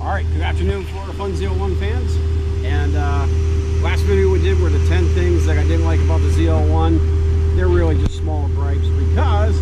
Alright, good afternoon, Florida Fun ZL1 fans. And last video we did were the 10 things that I didn't like about the ZL1. They're really just small gripes because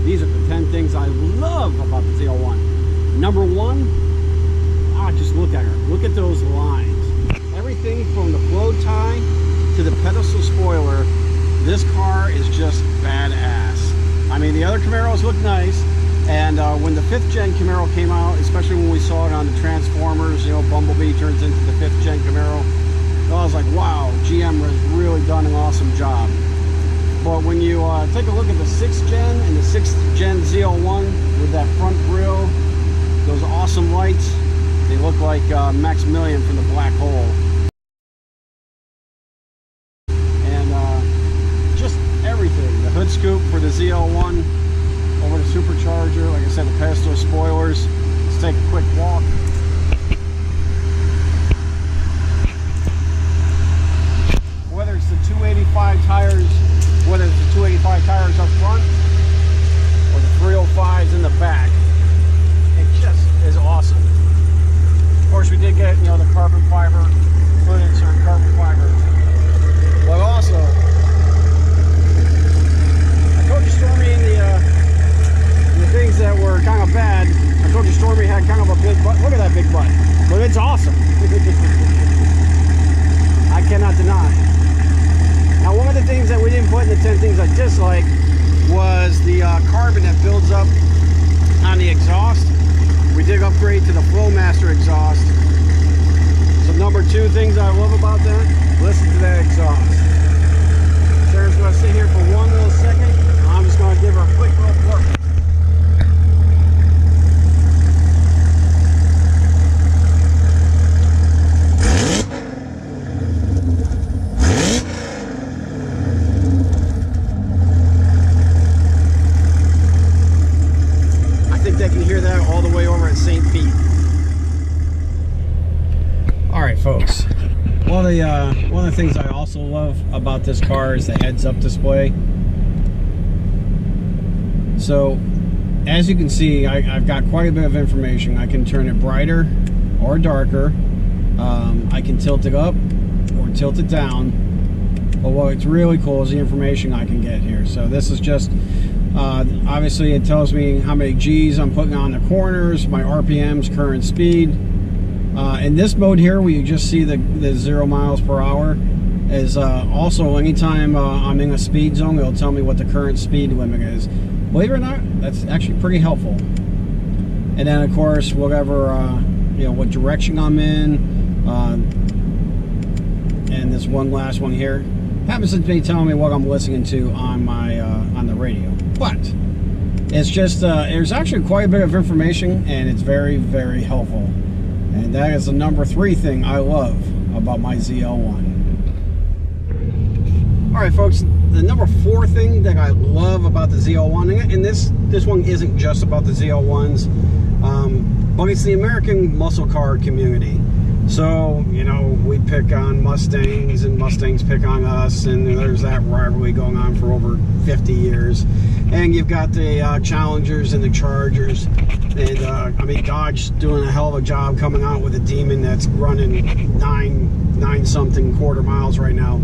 these are the 10 things I love about the ZL1. Number one, just look at her. Look at those lines. Everything from the flow tie to the pedestal spoiler, this car is just badass. I mean, the other Camaros look nice. And when the 5th gen Camaro came out, especially when we saw it on the Transformers, you know, Bumblebee turns into the 5th gen Camaro, I was like, wow, GM has really done an awesome job. But when you take a look at the 6th gen and the 6th gen ZL1 with that front grille, those awesome lights, they look like Maximilian from the Black Hole. And just everything. The hood scoop for the ZL1. Over the supercharger, like I said, the pedestal spoilers. Let's take a quick walk. Whether it's the 285 tires, whether it's the 285 tires up front or the 305s in the back, it just is awesome. Of course, we did get, you know, the carbon fiber footage or carbon fiber, but also I told you Stormy in the things that were kind of bad. I told you Stormy had kind of a big butt. Look at that big butt. But it's awesome. I cannot deny. Now, one of the things that we didn't put in the 10 things I dislike was the carbon that builds up on the exhaust. We did upgrade to the Flowmaster exhaust. So number 2 things I love about that, listen to that exhaust. Sarah's going to sit here for one little second. I'm just going to give her a quick little blurb. Folks, one of the things I also love about this car is the heads-up display. So as you can see, I've got quite a bit of information. I can turn it brighter or darker. I can tilt it up or tilt it down. But what's really cool is the information I can get here. So this is just obviously it tells me how many G's I'm putting on the corners, my RPMs, current speed. In this mode here, where you just see the 0 miles per hour, is also anytime I'm in a speed zone, it'll tell me what the current speed limit is. Believe it or not, that's actually pretty helpful. And then, of course, whatever you know, what direction I'm in, and this one last one here happens to be telling me what I'm listening to on my on the radio. But it's just there's actually quite a bit of information, and it's very, very helpful. And that is the number 3 thing I love about my ZL1. Alright folks, the number 4 thing that I love about the ZL1, and this one isn't just about the ZL1s, but it's the American muscle car community. So, you know, we pick on Mustangs and Mustangs pick on us, and there's that rivalry going on for over 50 years. And you've got the Challengers and the Chargers. And I mean, Dodge doing a hell of a job coming out with a Demon that's running nine something quarter miles right now.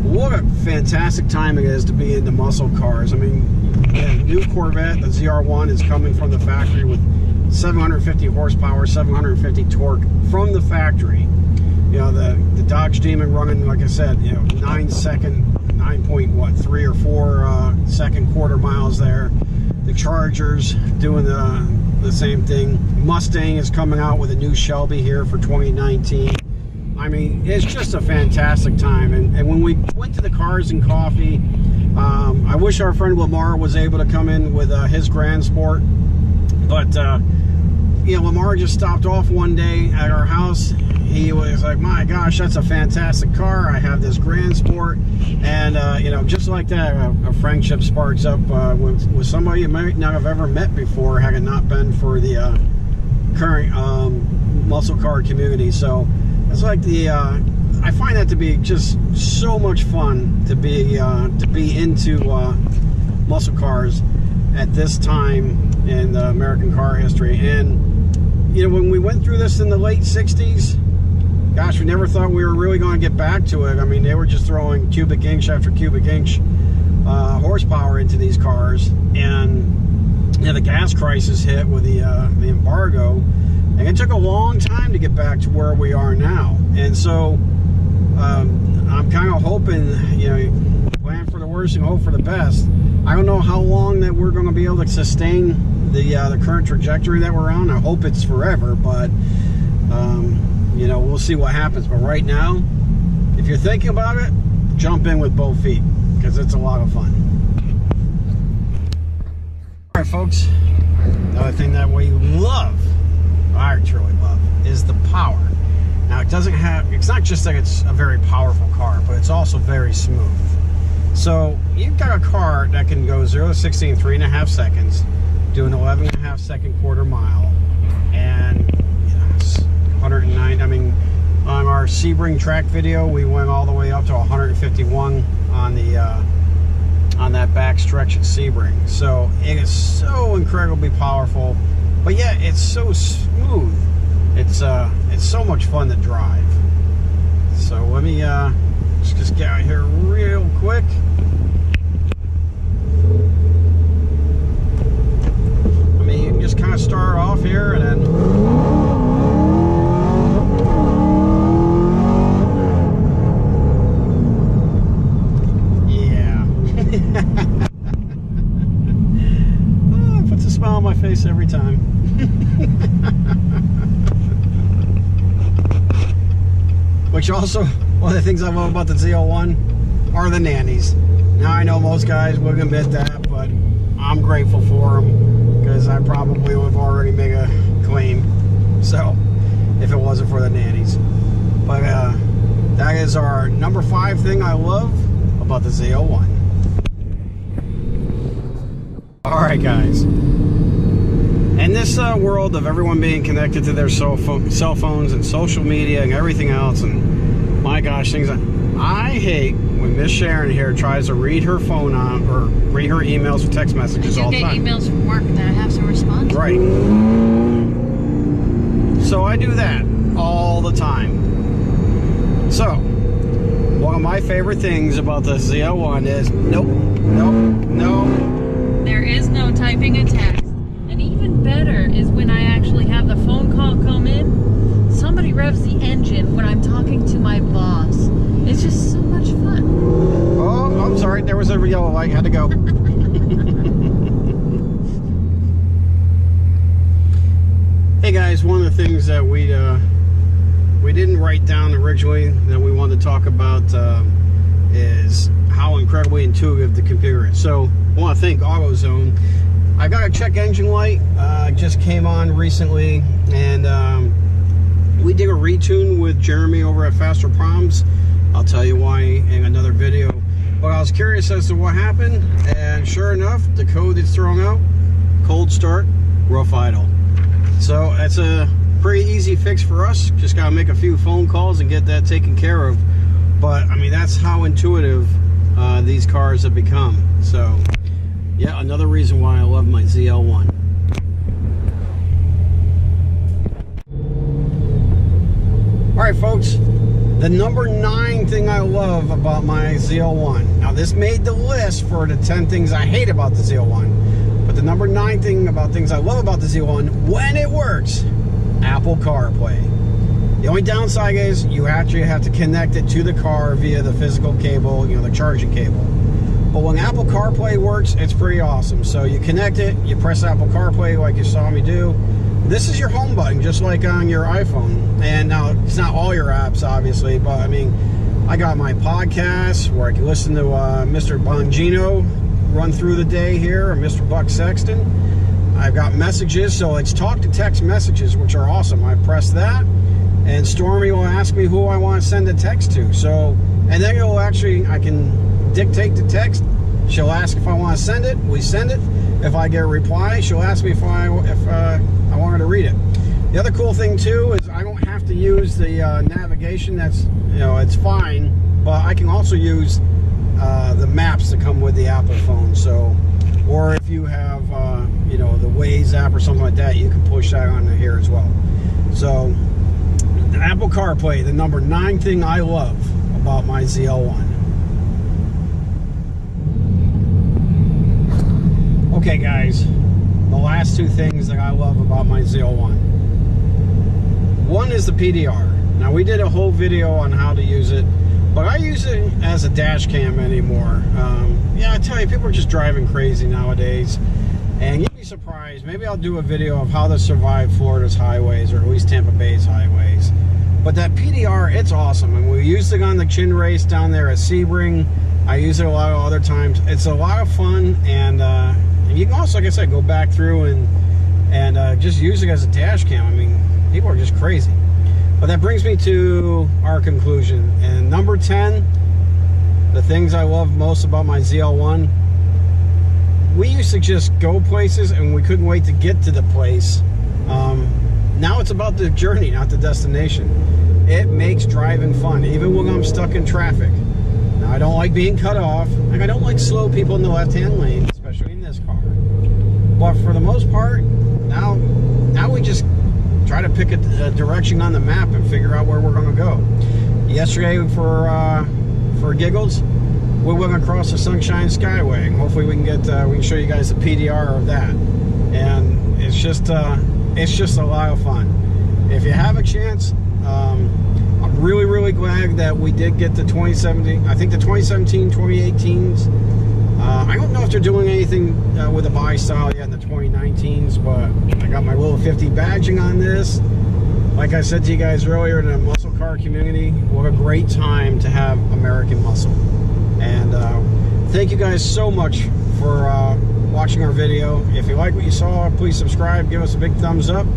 What a fantastic time it is to be into muscle cars. I mean, the new Corvette, the ZR1, is coming from the factory with 750 horsepower, 750 torque from the factory. You know, the Dodge Demon running, like I said, you know, 9.3 or 4 second quarter miles there. The Chargers doing the same thing. Mustang is coming out with a new Shelby here for 2019. I mean, it's just a fantastic time. And when we went to the Cars and Coffee, I wish our friend Lamar was able to come in with his Grand Sport. But, you know, Lamar just stopped off one day at our house. He was like, my gosh, that's a fantastic car. I have this Grand Sport. And, you know, just like that, a friendship sparks up with somebody you might not have ever met before had it not been for the current muscle car community. So it's like I find that to be just so much fun to be into muscle cars at this time in the American car history. And you know, when we went through this in the late 60s, gosh, we never thought we were really going to get back to it. I mean, they were just throwing cubic inch after cubic inch horsepower into these cars, and you know, the gas crisis hit with the embargo, and it took a long time to get back to where we are now. And so I'm kind of hoping, you know, plan for the worst and hope for the best. I don't know how long that we're going to be able to sustain the current trajectory that we're on. I hope it's forever, but you know, we'll see what happens. But right now, if you're thinking about it, jump in with both feet, because it's a lot of fun. All right, folks, another thing that we love, I truly love, is the power. Now, it's not just that it's a very powerful car, but it's also very smooth. So you've got a car that can go 0 to 60 in 3.5 seconds, do an 11.5 second quarter mile, and you know, it's 109. I mean, on our Sebring track video, we went all the way up to 151 on the on that back stretch at Sebring. So it is so incredibly powerful, but yeah, it's so smooth. It's so much fun to drive. So let me just get out here real quick. I mean, you can just kind of start off here and then oh, it puts a smile on my face every time. Which also, one of the things I love about the ZL1 are the nannies. Now, I know most guys wouldn't admit that, but I'm grateful for them, because I probably would have already made a claim, so, if it wasn't for the nannies. But that is our number 5 thing I love about the ZL1. Alright, guys. In this world of everyone being connected to their cell phones and social media and everything else, and my gosh, things I hate when Miss Sharon here tries to read her phone on or read her emails or text messages all the time. You get emails from work that I have to respond to. Right. So I do that all the time. So one of my favorite things about the ZL1 is nope. There is no typing a text. And even better is when I actually have the phone call come in, somebody revs the engine when I'm talking to my boss. It's just so much fun. Oh, I'm sorry. There was a yellow light. Had to go. Hey guys, one of the things that we didn't write down originally that we wanted to talk about is how incredibly intuitive the computer is. So I want to thank AutoZone. I got a check engine light, just came on recently, and we did a retune with Jeremy over at Faster Proms. I'll tell you why in another video. But I was curious as to what happened, and sure enough, the code it's thrown out, cold start, rough idle. So that's a pretty easy fix for us. Just gotta make a few phone calls and get that taken care of. But I mean, that's how intuitive these cars have become. So yeah, another reason why I love my ZL1. Alright folks, the number 9 thing I love about my ZL1. Now this made the list for the 10 things I hate about the ZL1. But the number 9 thing about things I love about the ZL1, when it works, Apple CarPlay. The only downside is you actually have to connect it to the car via the physical cable, you know, the charging cable. But when Apple CarPlay works, it's pretty awesome. So you connect it, you press Apple CarPlay like you saw me do. This is your home button, just like on your iPhone. And now, it's not all your apps, obviously, but I mean, I got my podcasts where I can listen to Mr. Bongino run through the day here, or Mr. Buck Sexton. I've got messages, so it's talk-to-text messages, which are awesome. I press that, and Stormy will ask me who I want to send a text to. So, and then it'll actually, I can dictate the text. She'll ask if I want to send it. We send it. If I get a reply, she'll ask me if I want her to read it. The other cool thing too is I don't have to use the navigation. That's, you know, it's fine, but I can also use the maps that come with the Apple phone. So, or if you have you know, the Waze app or something like that, you can push that on here as well. So the Apple CarPlay, the number 9 thing I love about my ZL1. Okay guys, the last 2 things that I love about my ZL1. One is the PDR. Now we did a whole video on how to use it, but I use it as a dash cam anymore. Yeah, I tell you, people are just driving crazy nowadays, and you'd be surprised. Maybe I'll do a video of how to survive Florida's highways, or at least Tampa Bay's highways. But that PDR, it's awesome, and we used it on the Chin Race down there at Sebring. I use it a lot of other times. It's a lot of fun, and you can also, like I said, go back through and just use it as a dash cam. I mean, people are just crazy. But that brings me to our conclusion. And number 10, the things I love most about my ZL1. We used to just go places and we couldn't wait to get to the place. Now it's about the journey, not the destination. It makes driving fun, even when I'm stuck in traffic. Now, I don't like being cut off. Like, I don't like slow people in the left-hand lane, especially in this car. But for the most part, now we just try to pick a direction on the map and figure out where we're going to go. Yesterday, for giggles, we went across the Sunshine Skyway, and hopefully we can show you guys the PDR of that. And it's just a lot of fun. If you have a chance, I'm really glad that we did get the 2017. I think the 2017, 2018s. I don't know if they're doing anything with the buy style yet in the 2019s, but I got my little 50 badging on this. Like I said to you guys earlier, in the muscle car community, what a great time to have American muscle. And thank you guys so much for watching our video. If you like what you saw, please subscribe, give us a big thumbs up,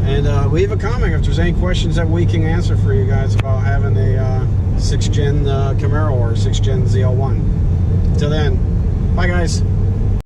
and leave a comment if there's any questions that we can answer for you guys about having a 6th gen Camaro or 6th gen ZL1. Till then, bye guys.